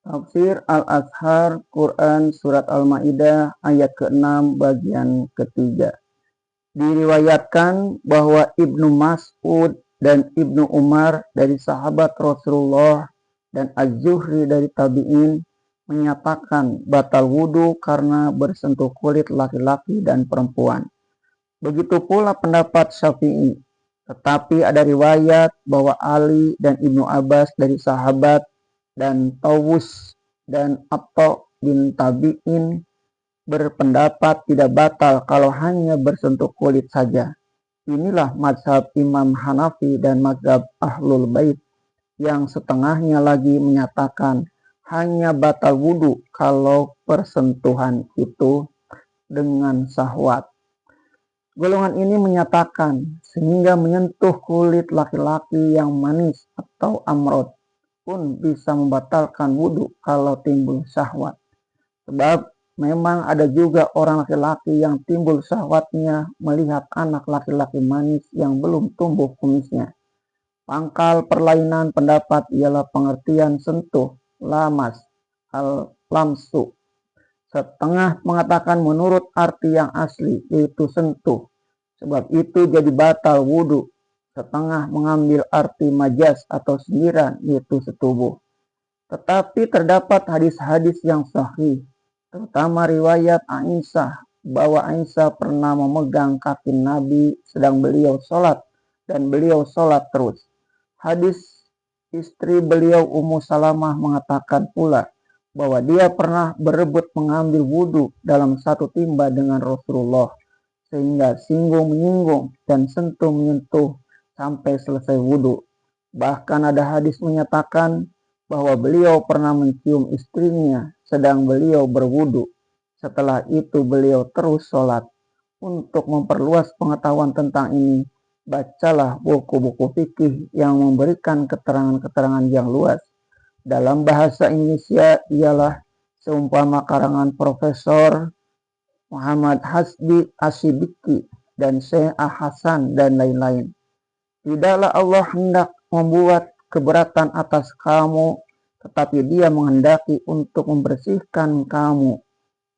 Tafsir Al-Azhar Quran Surat Al-Ma'idah ayat ke-6 bagian ketiga. Diriwayatkan bahwa Ibnu Mas'ud dan Ibnu Umar dari sahabat Rasulullah dan Az-Zuhri dari tabi'in menyatakan batal wudhu karena bersentuh kulit laki-laki dan perempuan. Begitu pula pendapat Syafi'i. Tetapi ada riwayat bahwa Ali dan Ibnu Abbas dari sahabat dan Tawus dan Atha bin Tabi'in berpendapat tidak batal kalau hanya bersentuh kulit saja. Inilah mazhab Imam Hanafi dan mazhab Ahlul Bait, yang setengahnya lagi menyatakan hanya batal wudhu kalau persentuhan itu dengan syahwat. Golongan ini menyatakan sehingga menyentuh kulit laki-laki yang manis atau amrod pun bisa membatalkan wudhu kalau timbul syahwat. Sebab memang ada juga orang laki-laki yang timbul syahwatnya melihat anak laki-laki manis yang belum tumbuh kumisnya. Pangkal perlainan pendapat ialah pengertian sentuh, lamas, al-lamsu. Setengah mengatakan menurut arti yang asli, yaitu sentuh. Sebab itu jadi batal wudhu. Setengah mengambil arti majas atau sindiran, yaitu setubuh. Tetapi terdapat hadis-hadis yang sahih, terutama riwayat Aisyah, bahwa Aisyah pernah memegang kaki Nabi sedang beliau sholat, dan beliau sholat terus. Hadis istri beliau Ummu Salamah mengatakan pula, bahwa dia pernah berebut mengambil wudhu dalam satu timba dengan Rasulullah, sehingga singgung menyinggung dan sentuh menyentuh sampai selesai wudhu. Bahkan ada hadis menyatakan bahwa beliau pernah mencium istrinya sedang beliau berwudhu. Setelah itu beliau terus sholat. Untuk memperluas pengetahuan tentang ini, bacalah buku-buku fikih yang memberikan keterangan-keterangan yang luas. Dalam bahasa Indonesia ialah seumpama karangan Profesor Muhammad Hasbi Asyibiki dan Syekh Hasan dan lain-lain. Tidaklah Allah hendak membuat keberatan atas kamu, tetapi Dia menghendaki untuk membersihkan kamu.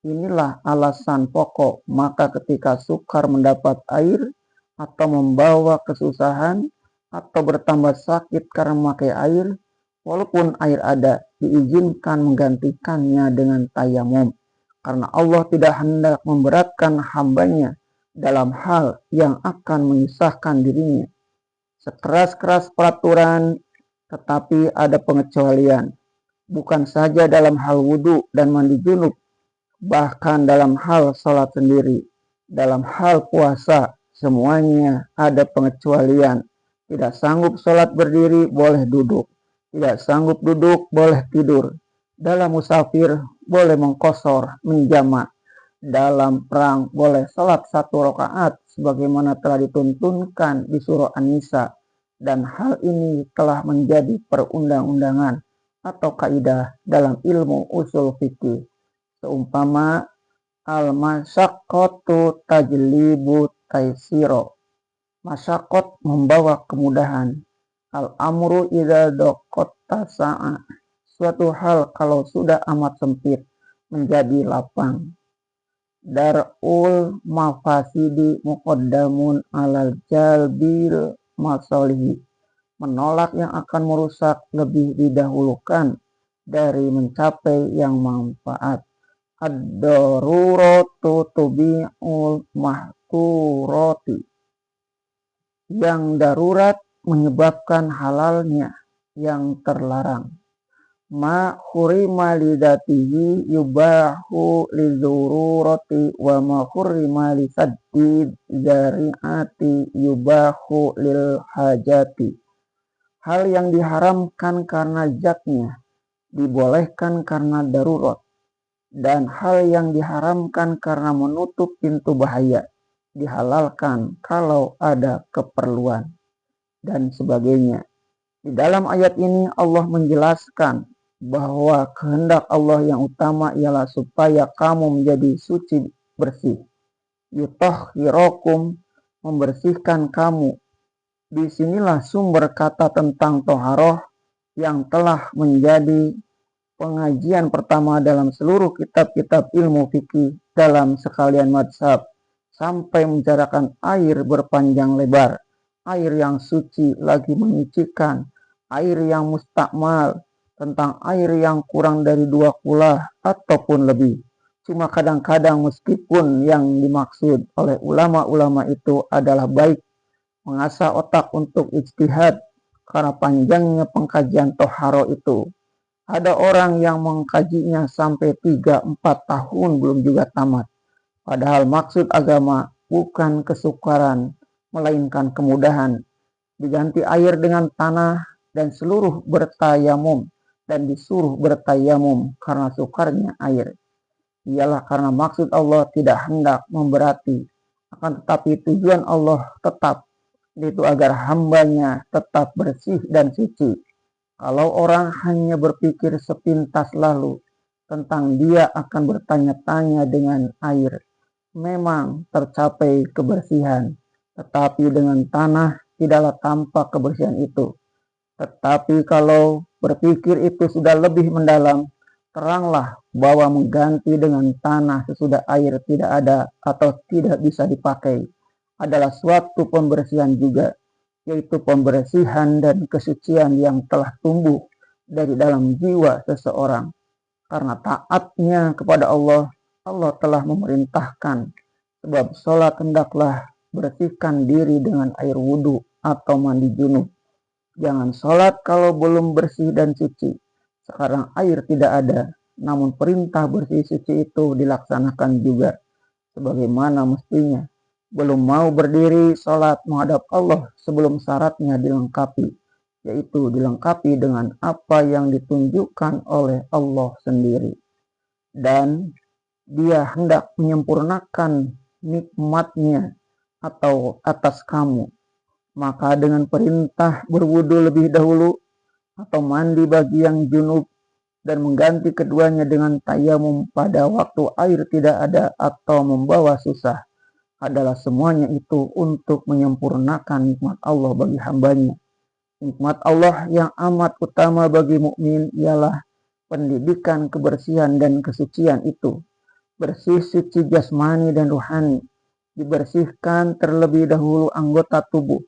Inilah alasan pokok. Maka ketika sukar mendapat air atau membawa kesusahan atau bertambah sakit karena memakai air, walaupun air ada, diizinkan menggantikannya dengan tayamum, karena Allah tidak hendak memberatkan hambanya dalam hal yang akan menyusahkan dirinya. Sekeras-keras peraturan, tetapi ada pengecualian, bukan saja dalam hal wudhu dan mandi junub, bahkan dalam hal sholat sendiri, dalam hal puasa, semuanya ada pengecualian. Tidak sanggup sholat berdiri, boleh duduk. Tidak sanggup duduk, boleh tidur. Dalam musafir, boleh mengqosor, menjamak. Dalam perang, boleh sholat 1 rakaat, sebagaimana telah dituntunkan di surah An-Nisa. Dan hal ini telah menjadi perundang-undangan atau kaidah dalam ilmu usul fikih. Seumpama al-masyaqqatu tajlibu taisiro. Masyakot membawa kemudahan. Al-amru idza daqatta sa'a. Suatu hal kalau sudah amat sempit menjadi lapang. Dar'ul mafasidi muqaddamun alal jalbil masalihi. Menolak yang akan merusak lebih didahulukan dari mencapai yang manfaat. Ad-daruratu tubi'ul mahturati. Yang darurat menyebabkan halalnya yang terlarang. Ma hurima lidatihi yubahu lidururati wa ma hurima lisaddid zari'ati yubahu lil hajati. Hal yang diharamkan karena zatnya dibolehkan karena darurat, dan hal yang diharamkan karena menutup pintu bahaya dihalalkan kalau ada keperluan, dan sebagainya. Di dalam ayat ini Allah menjelaskan bahwa kehendak Allah yang utama ialah supaya kamu menjadi suci bersih. Yutahhirakum, membersihkan kamu. Disinilah sumber kata tentang toharoh yang telah menjadi pengajian pertama dalam seluruh kitab-kitab ilmu fikih dalam sekalian mazhab, sampai membicarakan air berpanjang lebar, air yang suci lagi menyucikan, air yang mustakmal, tentang air yang kurang dari 2 kulah ataupun lebih. Cuma kadang-kadang meskipun yang dimaksud oleh ulama-ulama itu adalah baik mengasah otak untuk ijtihad karena panjangnya pengkajian toharo itu. Ada orang yang mengkajinya sampai 3-4 tahun belum juga tamat. Padahal maksud agama bukan kesukaran, melainkan kemudahan. Diganti air dengan tanah dan seluruh bertayamum dan disuruh bertayamum karena sukarnya air. Ialah karena maksud Allah tidak hendak memberati, akan tetapi tujuan Allah tetap, yaitu agar hambanya tetap bersih dan suci. Kalau orang hanya berpikir sepintas lalu tentang dia akan bertanya-tanya dengan air, memang tercapai kebersihan, tetapi dengan tanah tidaklah tampak kebersihan itu. Tetapi kalau berpikir itu sudah lebih mendalam, teranglah bahwa mengganti dengan tanah sesudah air tidak ada atau tidak bisa dipakai adalah suatu pembersihan juga, yaitu pembersihan dan kesucian yang telah tumbuh dari dalam jiwa seseorang. Karena taatnya kepada Allah, Allah telah memerintahkan, sebab sholat hendaklah bersihkan diri dengan air wudhu atau mandi junub. Jangan sholat kalau belum bersih dan suci. Sekarang air tidak ada, namun perintah bersih suci itu dilaksanakan juga sebagaimana mestinya. Belum mau berdiri sholat menghadap Allah sebelum syaratnya dilengkapi, yaitu dilengkapi dengan apa yang ditunjukkan oleh Allah sendiri. Dan dia hendak menyempurnakan nikmatnya atau atas kamu. Maka dengan perintah berwudu lebih dahulu atau mandi bagi yang junub dan mengganti keduanya dengan tayamum pada waktu air tidak ada atau membawa susah, adalah semuanya itu untuk menyempurnakan nikmat Allah bagi hambanya. Nikmat Allah yang amat utama bagi mukmin ialah pendidikan kebersihan dan kesucian itu. Bersih suci jasmani dan rohani. Dibersihkan terlebih dahulu anggota tubuh,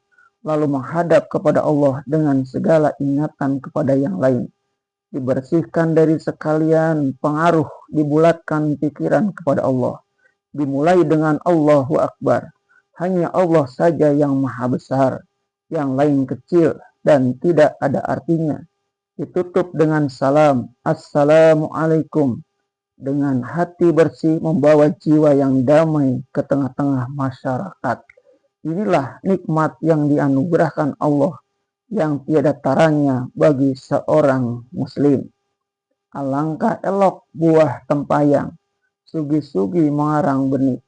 lalu menghadap kepada Allah dengan segala ingatan kepada yang lain. Dibersihkan dari sekalian pengaruh, dibulatkan pikiran kepada Allah. Dimulai dengan Allahu Akbar. Hanya Allah saja yang maha besar, yang lain kecil dan tidak ada artinya. Ditutup dengan salam, Assalamualaikum. Dengan hati bersih membawa jiwa yang damai ke tengah-tengah masyarakat. Inilah nikmat yang dianugerahkan Allah yang tiada taranya bagi seorang muslim. Alangkah elok buah tempayang, sugi-sugi mengarang benih.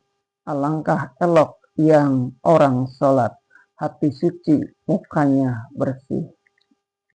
Alangkah elok yang orang sholat, hati suci, mukanya bersih.